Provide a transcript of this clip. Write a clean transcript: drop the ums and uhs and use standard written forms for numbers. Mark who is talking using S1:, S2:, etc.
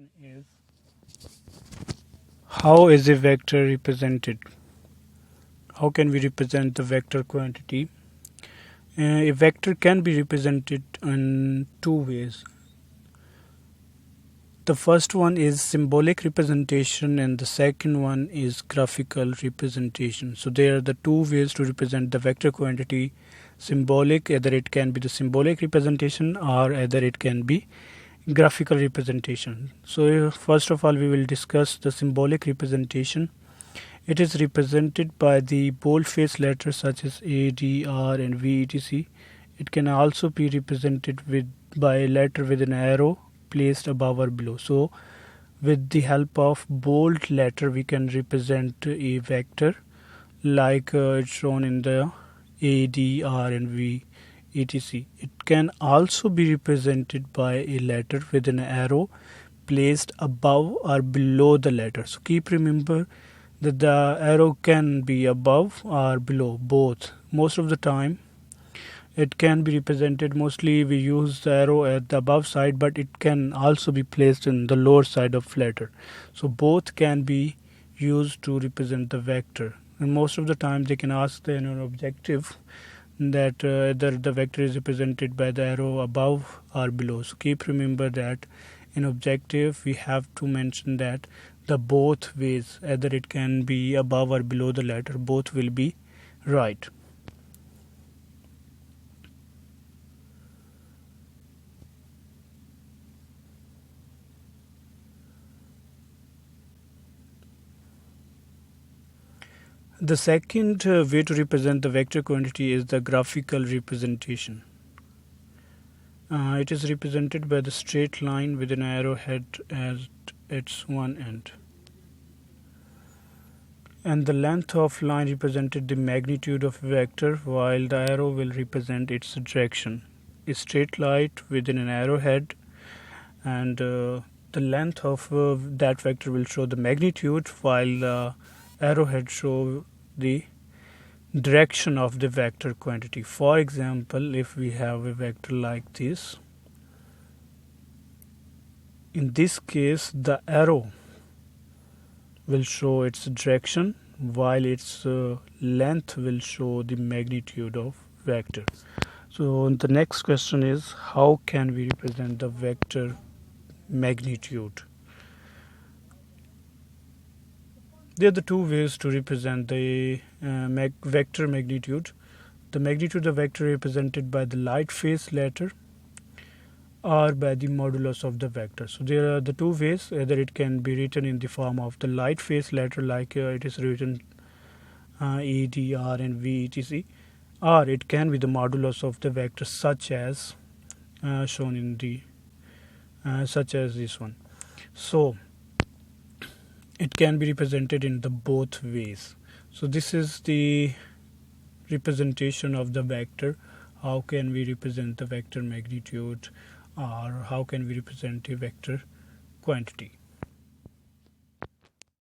S1: question is, how is a vector represented? How can we represent the vector quantity? A vector can be represented in two ways. The first one is symbolic representation and the second one is graphical representation. So there are the two ways to represent the vector quantity. Symbolic, either it can be the symbolic representation or either it can be graphical representation. So first of all we will discuss the symbolic representation. It is represented by the boldface letters such as A, D, R and V, etc. It can also be represented by a letter with an arrow placed above or below. So with the help of bold letter we can represent a vector like it's shown in the A, D, R and V, etc. It can also be represented by a letter with an arrow placed above or below the letter. So keep remember that the arrow can be above or below, both. Most of the time it can be represented, mostly we use the arrow at the above side, but it can also be placed in the lower side of letter. So both can be used to represent the vector, and most of the time they can ask in an objective that either the vector is represented by the arrow above or below. So keep remember that in objective we have to mention that the both ways, either it can be above or below the letter, both will be right. The second way to represent the vector quantity is the graphical representation. It is represented by the straight line with an arrowhead at its one end. And the length of line represented the magnitude of a vector, while the arrow will represent its direction. A straight line within an arrowhead, and the length of that vector will show the magnitude, while the arrowhead show the direction of the vector quantity. For example, if we have a vector like this, in this case the arrow will show its direction while its length will show the magnitude of vector. So the next question is, how can we represent the vector magnitude? There are the two ways to represent the vector magnitude. The magnitude of the vector represented by the light face letter or by the modulus of the vector. So there are the two ways, either it can be written in the form of the light face letter like it is written E, D, R and V, etc. Or it can be the modulus of the vector such as shown in the such as this one. So it can be represented in the both ways. So this is the representation of the vector. How can we represent the vector magnitude, or how can we represent a vector quantity?